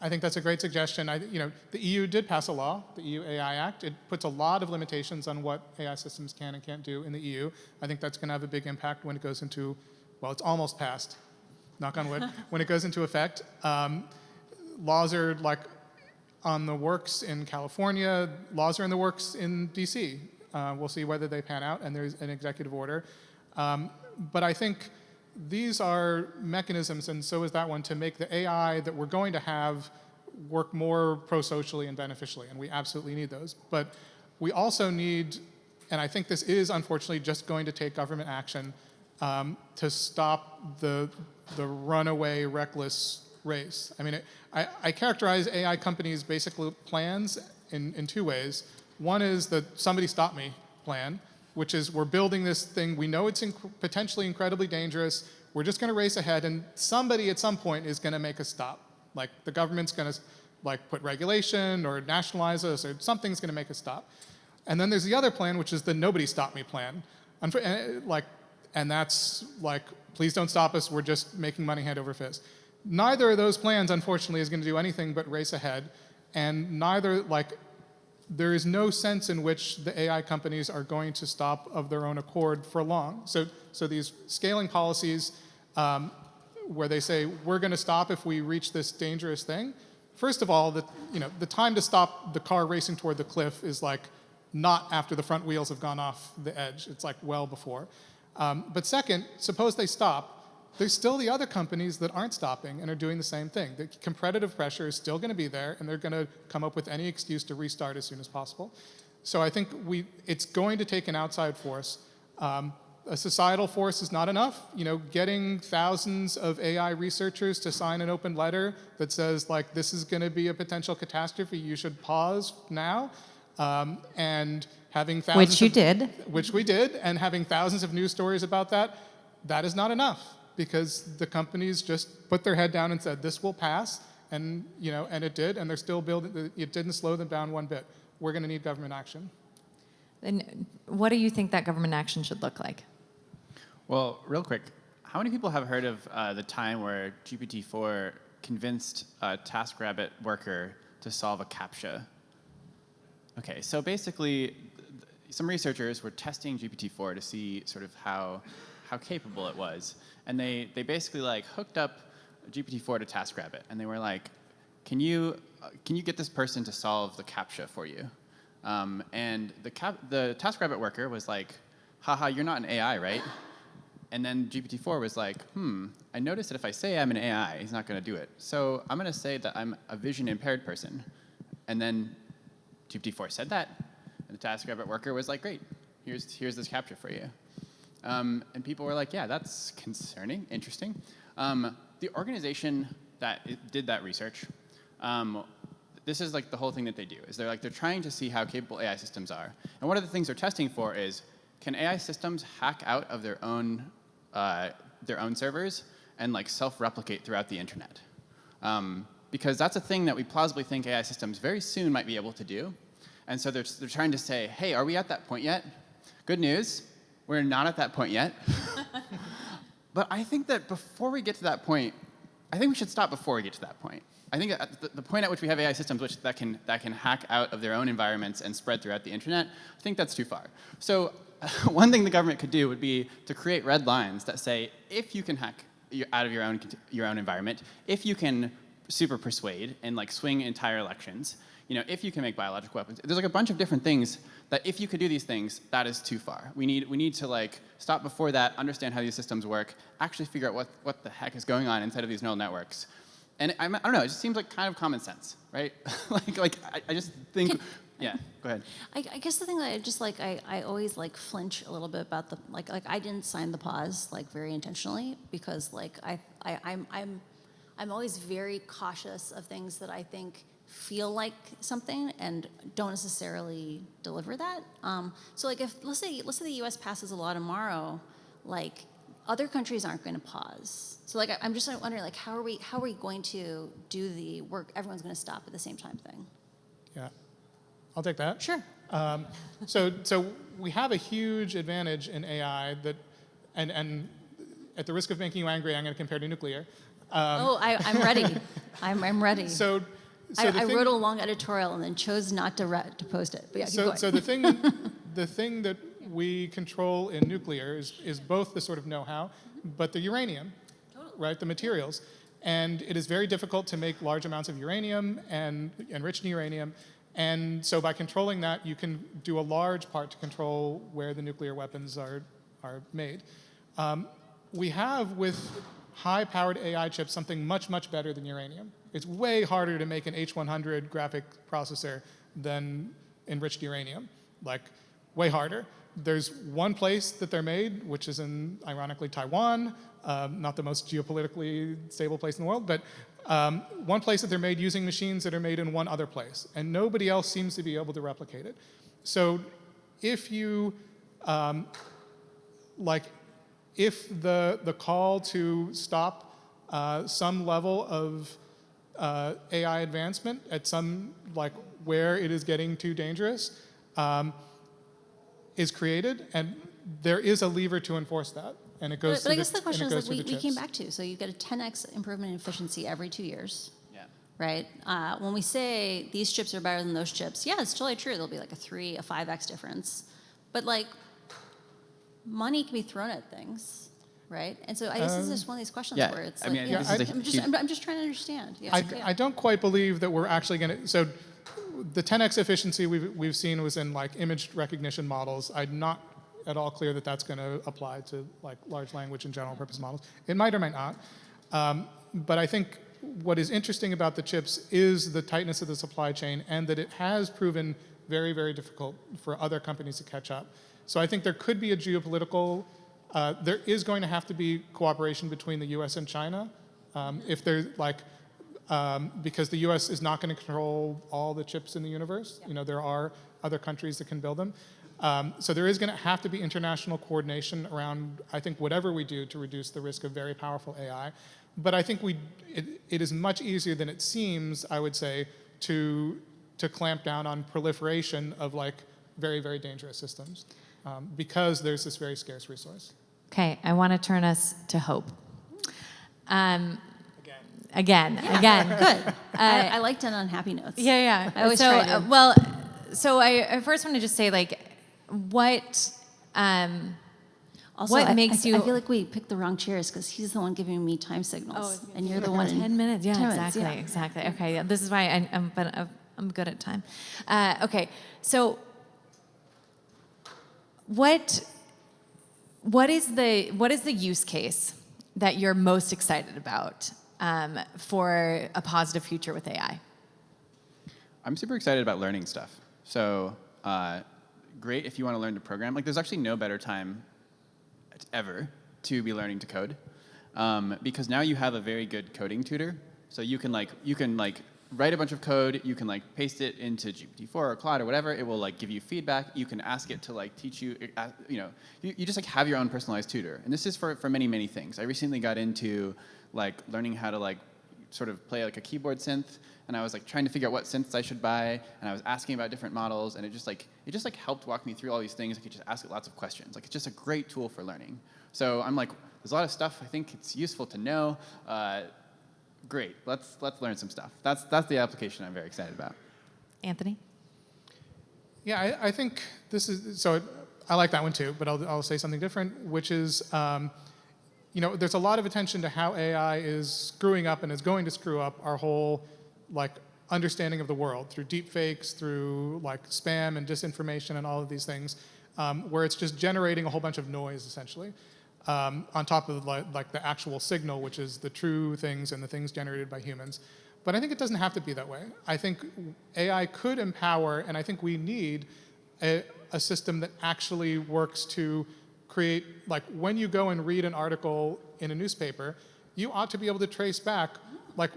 Speaker 2: I think that's a great suggestion. The EU did pass a law, the EU AI Act. It puts a lot of limitations on what AI systems can and can't do in the EU. I think that's going to have a big impact when it goes into, well, it's almost passed, knock on wood, when it goes into effect. Laws are like on the works in California. Laws are in the works in DC. We'll see whether they pan out, and there's an executive order. But I think these are mechanisms, and so is that one, to make the AI that we're going to have work more pro-socially and beneficially, and we absolutely need those. But we also need, and I think this is unfortunately just going to take government action to stop the runaway reckless race. I mean, I characterize AI companies' basic plans in 2 ways. One is the somebody stop me plan, which is we're building this thing, we know it's potentially incredibly dangerous, we're just going to race ahead, and somebody at some point is going to make us stop. Like, the government's going to put regulation or nationalize us, or something's going to make us stop. And then there's the other plan, which is the nobody stop me plan. And that's like, please don't stop us, we're just making money hand over fist. Neither of those plans, unfortunately, is going to do anything but race ahead, and neither, there is no sense in which the AI companies are going to stop of their own accord for long. So these scaling policies where they say, we're going to stop if we reach this dangerous thing. First of all, the time to stop the car racing toward the cliff is like not after the front wheels have gone off the edge. It's like well before. But second, suppose they stop. There's still the other companies that aren't stopping and are doing the same thing. The competitive pressure is still going to be there, and they're going to come up with any excuse to restart as soon as possible. So I think it's going to take an outside force. A societal force is not enough. Getting thousands of AI researchers to sign an open letter that says, like, this is going to be a potential catastrophe, you should pause now, and having thousands
Speaker 1: Which you did.
Speaker 2: Which we did, and having thousands of news stories about that is not enough, because the companies just put their head down and said, this will pass, and it did, and they're still building. It didn't slow them down one bit. We're going to need government action.
Speaker 1: And what do you think that government action should look like?
Speaker 4: Well, real quick, how many people have heard of the time where GPT-4 convinced a TaskRabbit worker to solve a CAPTCHA? Okay, so basically, some researchers were testing GPT-4 to see sort of how capable it was, and they basically like hooked up GPT-4 to TaskRabbit, and they were like, can you get this person to solve the CAPTCHA for you? And the TaskRabbit worker was like, haha, you're not an AI, right? And then GPT-4 was like, I noticed that if I say I'm an AI, he's not going to do it. So I'm going to say that I'm a vision-impaired person. And then GPT-4 said that, and the TaskRabbit worker was like, great, here's this CAPTCHA for you. And people were like, yeah, that's concerning, interesting. The organization that did that research, this is like the whole thing that they do, is they're trying to see how capable AI systems are. And one of the things they're testing for is, can AI systems hack out of their own servers and like self-replicate throughout the internet? Because that's a thing that we plausibly think AI systems very soon might be able to do. And so they're trying to say, hey, are we at that point yet? Good news, we're not at that point yet. But I think that before we get to that point, I think we should stop before we get to that point. I think at the point at which we have AI systems that can hack out of their own environments and spread throughout the internet, I think that's too far. So one thing the government could do would be to create red lines that say, if you can hack out of your own environment, if you can super persuade and like swing entire elections, if you can make biological weapons, there's like a bunch of different things that if you could do these things, that is too far. We need to like stop before that, understand how these systems work, actually figure out what the heck is going on inside of these neural networks. And I don't know, it just seems like kind of common sense, right? I just think, yeah, go ahead.
Speaker 3: I guess the thing that I just like, I always like flinch a little bit about the, like I didn't sign the pause like very intentionally, because like I'm always very cautious of things that I think feel like something and don't necessarily deliver that. So like if, let's say the US passes a law tomorrow, like other countries aren't going to pause. So like I'm just wondering, like how are we going to do the work everyone's going to stop at the same time thing?
Speaker 2: Yeah, I'll take that.
Speaker 3: Sure.
Speaker 2: So we have a huge advantage in AI that, and at the risk of making you angry, I'm going to compare to nuclear.
Speaker 3: I'm ready. I'm ready.
Speaker 2: So
Speaker 3: I wrote a long editorial and then chose not to post it. But yeah, keep going.
Speaker 2: So the thing that we control in nuclear is both the sort of know-how, but the uranium, right? The materials. And it is very difficult to make large amounts of uranium and enriched uranium. And so by controlling that, you can do a large part to control where the nuclear weapons are made. We have, with high-powered AI chips, something much, much better than uranium. It's way harder to make an H100 graphic processor than enriched uranium, like way harder. There's one place that they're made, which is in, ironically, Taiwan, not the most geopolitically stable place in the world, but one place that they're made using machines that are made in one other place, and nobody else seems to be able to replicate it. So if you, if the call to stop some level of AI advancement at some, like where it is getting too dangerous, is created, and there is a lever to enforce that, and it goes.
Speaker 3: But I guess the question is, like we came back to, so you get a 10x improvement in efficiency every 2 years.
Speaker 4: Yeah.
Speaker 3: right? When we say these chips are better than those chips, yeah, it's totally true. There'll be like a 3, a 5x difference. But like, money can be thrown at things, right? And so this is just one of these questions where it's
Speaker 4: I
Speaker 3: like,
Speaker 4: mean,
Speaker 3: yeah,
Speaker 4: this is
Speaker 3: I'm just trying to understand. Yeah,
Speaker 2: I don't quite believe that we're actually going to. So the 10x efficiency we've seen was in like image recognition models. I'm not at all clear that that's going to apply to like large language and general purpose models. It might or might not. But I think what is interesting about the chips is the tightness of the supply chain, and that it has proven very, very difficult for other companies to catch up. So I think there could be a geopolitical, there is going to have to be cooperation between the US and China. If there's like, because the US is not going to control all the chips in the universe. You know, there are other countries that can build them. So there is going to have to be international coordination around, I think, whatever we do to reduce the risk of very powerful AI. But I think it is much easier than it seems, I would say, to clamp down on proliferation of like very, very dangerous systems, because there's this very scarce resource.
Speaker 1: Okay, I want to turn us to hope. Again.
Speaker 3: Good. I liked it on happy notes.
Speaker 1: Yeah.
Speaker 3: I always
Speaker 1: so,
Speaker 3: try to.
Speaker 1: So I first want to just say, like, what
Speaker 3: Also,
Speaker 1: what makes you?
Speaker 3: I feel like we picked the wrong chairs because he's the one giving me time signals, and you're the one.
Speaker 1: 10 minutes. Yeah,
Speaker 3: 10
Speaker 1: exactly,
Speaker 3: minutes, yeah.
Speaker 1: exactly. Okay, yeah, this is why I'm good at time. Okay, so what is the use case that you're most excited about for a positive future with AI?
Speaker 4: I'm super excited about learning stuff. So great if you want to learn to program. Like, there's actually no better time ever to be learning to code, because now you have a very good coding tutor. So you can write a bunch of code. You can paste it into GPT-4 or Claude or whatever. It will give you feedback. You can ask it to teach you. You just have your own personalized tutor. And this is for many things. I recently got into learning how to sort of play a keyboard synth, and I was trying to figure out what synths I should buy, and I was asking about different models, and it just helped walk me through all these things. I could just ask it lots of questions. It's just a great tool for learning. So I'm there's a lot of stuff I think it's useful to know. Great, let's learn some stuff. That's the application I'm very excited about.
Speaker 1: Anthony?
Speaker 2: Yeah, I think this is, so I like that one too, but I'll say something different, which is, there's a lot of attention to how AI is screwing up and is going to screw up our whole understanding of the world through deep fakes, through spam and disinformation and all of these things, where it's just generating a whole bunch of noise essentially, on top of the actual signal, which is the true things and the things generated by humans. But I think it doesn't have to be that way. I think AI could empower, and I think we need a system that actually works to create, when you go and read an article in a newspaper, you ought to be able to trace back,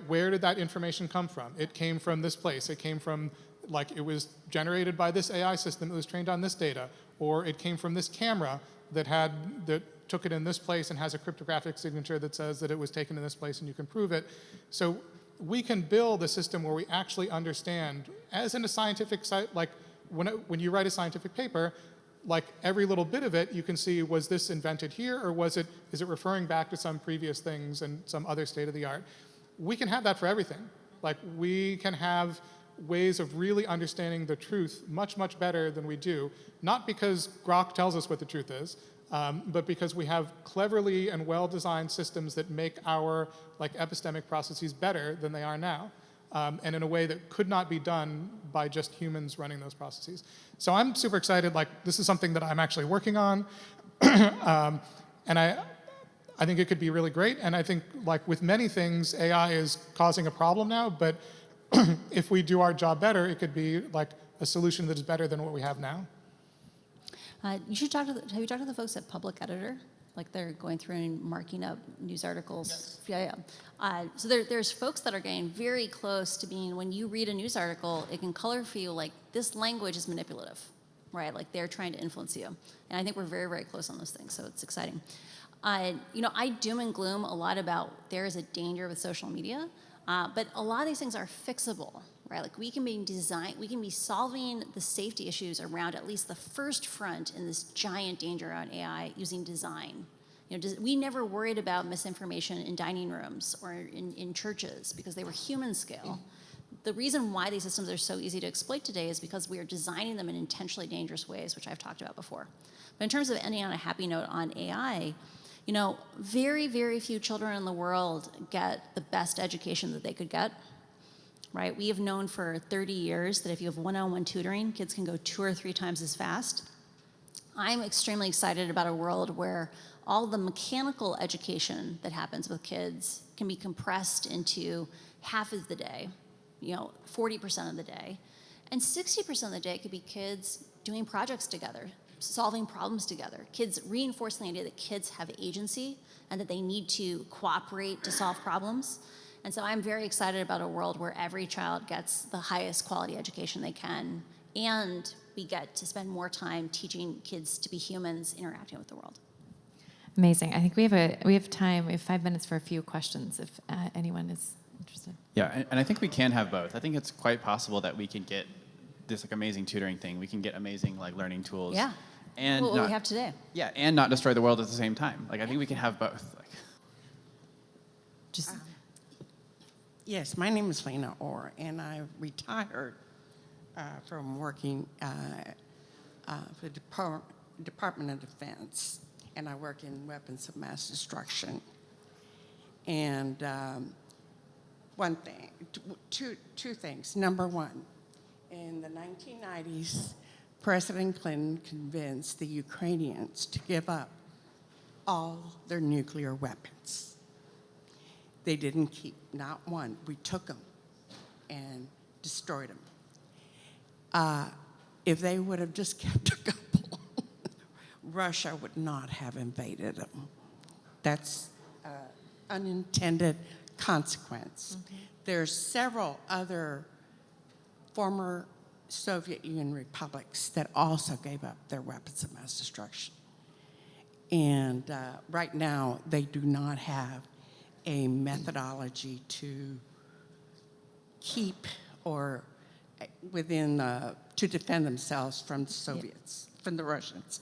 Speaker 2: where did that information come from? It came from this place. It came from, it was generated by this AI system that was trained on this data, or it came from this camera that took it in this place and has a cryptographic signature that says that it was taken in this place and you can prove it. So we can build a system where we actually understand, as in a scientific site, when you write a scientific paper, every little bit of it, you can see, was this invented here, or is it referring back to some previous things and some other state of the art? We can have that for everything. We can have ways of really understanding the truth much, much better than we do, not because Grok tells us what the truth is, but because we have cleverly and well-designed systems that make our epistemic processes better than they are now, and in a way that could not be done by just humans running those processes. So I'm super excited. This is something that I'm actually working on, and I think it could be really great. And I think, with many things, AI is causing a problem now, but if we do our job better, it could be a solution that is better than what we have now.
Speaker 3: You should have you talked to the folks at Public Editor? They're going through and marking up news articles. Yes. Yeah. So there's folks that are getting very close to being, when you read a news article, it can color for you this language is manipulative, right? They're trying to influence you. And I think we're very, very close on those things, so it's exciting. I doom and gloom a lot about there is a danger with social media, but a lot of these things are fixable, right? We can be solving the safety issues around at least the first front in this giant danger around AI using design. We never worried about misinformation in dining rooms or in churches because they were human scale. The reason why these systems are so easy to exploit today is because we are designing them in intentionally dangerous ways, which I've talked about before. But in terms of ending on a happy note on AI, very, very few children in the world get the best education that they could get, right? We have known for 30 years that if you have one-on-one tutoring, kids can go 2 or 3 times as fast. I'm extremely excited about a world where all the mechanical education that happens with kids can be compressed into half of the day, 40% of the day. And 60% of the day could be kids doing projects together, solving problems together, kids reinforcing the idea that kids have agency and that they need to cooperate to solve problems. And so I'm very excited about a world where every child gets the highest quality education they can, and we get to spend more time teaching kids to be humans interacting with the world.
Speaker 1: Amazing. I think we have time. We have 5 minutes for a few questions if anyone is interested.
Speaker 4: Yeah, and I think we can have both. I think it's quite possible that we can get this amazing tutoring thing. We can get amazing learning tools.
Speaker 3: Yeah.
Speaker 4: And
Speaker 3: what we have today.
Speaker 4: Yeah, and not destroy the world at the same time. I think we can have both.
Speaker 1: Just
Speaker 5: Yes, my name is Lena Orr, and I retired from working for the Department of Defense, and I work in weapons of mass destruction. And two things. Number one, in the 1990s, President Clinton convinced the Ukrainians to give up all their nuclear weapons. They didn't keep not one. We took them and destroyed them. If they would have just kept a couple, Russia would not have invaded them. That's unintended consequence. Mm-hmm. There's several other former Soviet Union republics that also gave up their weapons of mass destruction. And right now, they do not have a methodology to keep or to defend themselves from the Soviets, from the Russians.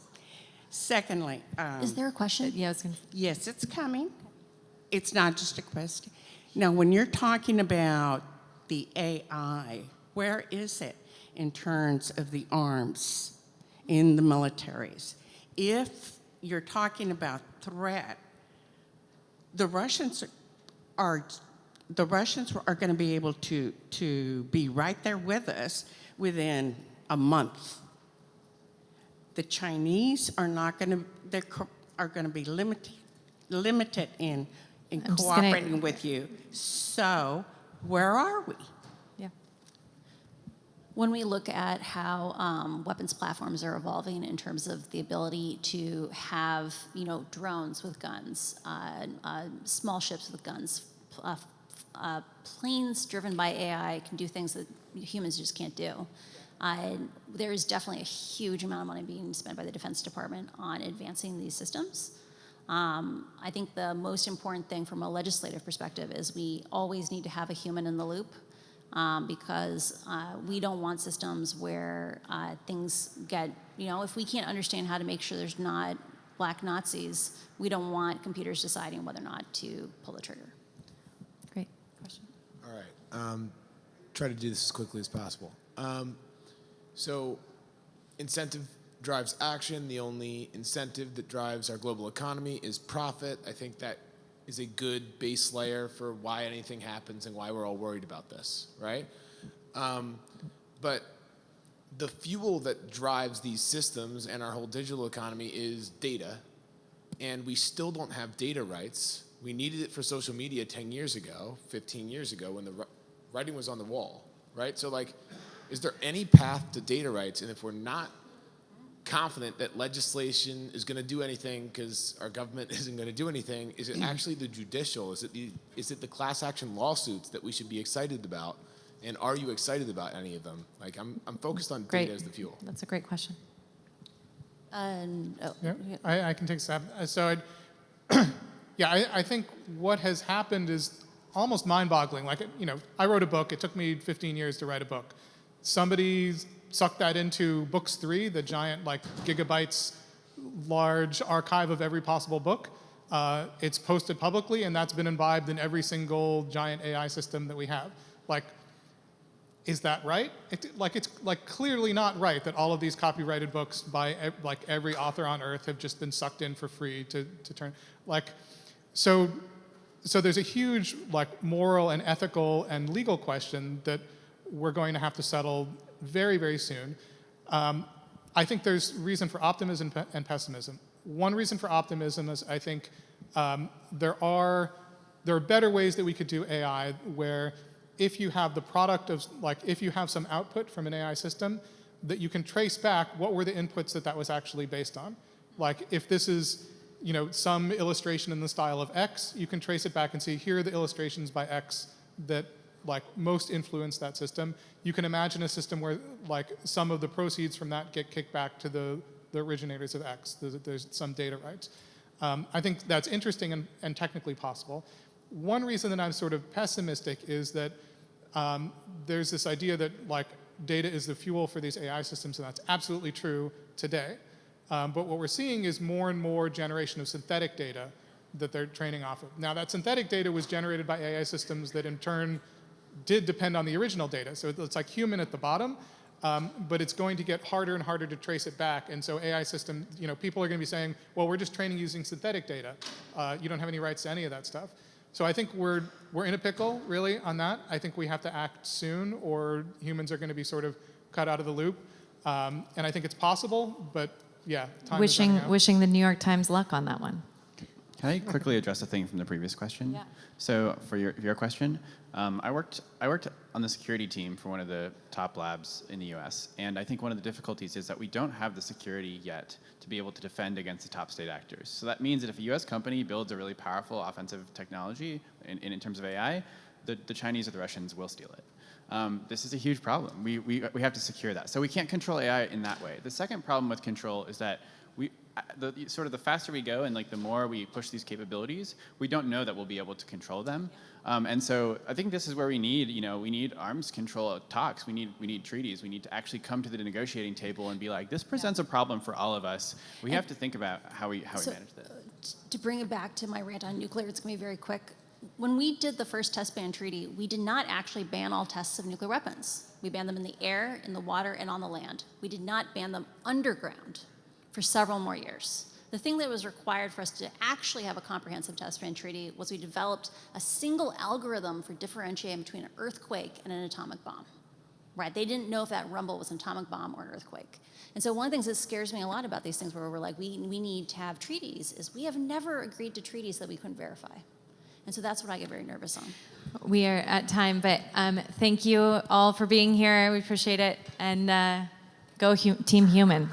Speaker 5: Secondly,
Speaker 3: Is there a question?
Speaker 1: yeah, I was gonna.
Speaker 5: yes, it's coming. It's not just a question. Now, when you're talking about the AI, where is it in terms of the arms in the militaries? If you're talking about threat, the Russians are going to be able to be right there with us within a month. The Chinese are not going to. They are going to be limited in cooperating with you. So, where are we?
Speaker 1: Yeah.
Speaker 3: When we look at how weapons platforms are evolving in terms of the ability to have, drones with guns, small ships with guns, planes driven by AI can do things that humans just can't do. There is definitely a huge amount of money being spent by the Defense Department on advancing these systems. I think the most important thing from a legislative perspective is we always need to have a human in the loop. Because we don't want systems where things get, if we can't understand how to make sure there's not black Nazis, we don't want computers deciding whether or not to pull the trigger.
Speaker 1: Great question.
Speaker 6: All right. Try to do this as quickly as possible. So incentive drives action. The only incentive that drives our global economy is profit. I think that is a good base layer for why anything happens and why we're all worried about this, right? But the fuel that drives these systems and our whole digital economy is data, and we still don't have data rights. We needed it for social media 10 years ago, 15 years ago, when the writing was on the wall, right? So, is there any path to data rights? And if we're not confident that legislation is going to do anything because our government isn't going to do anything, is it actually the judicial? Is it the class action lawsuits that we should be excited about? And are you excited about any of them? I'm focused on data as the fuel.
Speaker 1: That's a great question.
Speaker 2: Yeah, I can take a stab. I think what has happened is almost mind-boggling. I wrote a book. It took me 15 years to write a book. Somebody sucked that into Books 3, the giant, gigabytes large archive of every possible book. It's posted publicly, and that's been imbibed in every single giant AI system that we have. Like, is that right? It's clearly not right that all of these copyrighted books by every author on earth have just been sucked in for free to turn so there's a huge moral and ethical and legal question that we're going to have to settle very, very soon. I think there's reason for optimism and pessimism. One reason for optimism is I think there are better ways that we could do AI where if you have the product of, if you have some output from an AI system, that you can trace back what were the inputs that was actually based on. If this is, some illustration in the style of X, you can trace it back and see here are the illustrations by X that most influence that system. You can imagine a system where some of the proceeds from that get kicked back to the originators of X. There's some data rights. I think that's interesting and technically possible. One reason that I'm sort of pessimistic is that there's this idea that data is the fuel for these AI systems, and that's absolutely true today. But what we're seeing is more and more generation of synthetic data that they're training off of. Now, that synthetic data was generated by AI systems that in turn did depend on the original data. So it's like human at the bottom, but it's going to get harder and harder to trace it back. And so AI system, people are going to be saying, well, we're just training using synthetic data. You don't have any rights to any of that stuff. So I think we're in a pickle, really, on that. I think we have to act soon, or humans are going to be sort of cut out of the loop. And I think it's possible, but yeah, time is running out.
Speaker 1: Wishing the New York Times luck on that one.
Speaker 4: Can I quickly address a thing from the previous question?
Speaker 1: Yeah.
Speaker 4: So for your question, I worked on the security team for one of the top labs in the U.S., and I think one of the difficulties is that we don't have the security yet to be able to defend against the top state actors. So that means that if a U.S. company builds a really powerful offensive technology in terms of AI, the Chinese or the Russians will steal it. This is a huge problem. We have to secure that. So we can't control AI in that way. The second problem with control is that the faster we go and the more we push these capabilities, we don't know that we'll be able to control them. And so I think this is where we need arms control talks. We need treaties. We need to actually come to the negotiating table and be like, this presents a problem for all of us. We have to think about how we manage this.
Speaker 3: To bring it back to my rant on nuclear, it's going to be very quick. When we did the first test ban treaty, we did not actually ban all tests of nuclear weapons. We banned them in the air, in the water, and on the land. We did not ban them underground for several more years. The thing that was required for us to actually have a comprehensive test ban treaty was we developed a single algorithm for differentiating between an earthquake and an atomic bomb. Right? They didn't know if that rumble was an atomic bomb or an earthquake. And so one of the things that scares me a lot about these things where we're like, we need to have treaties, is we have never agreed to treaties that we couldn't verify. And so that's what I get very nervous on.
Speaker 1: We are at time, but thank you all for being here. We appreciate it. And go Team Human.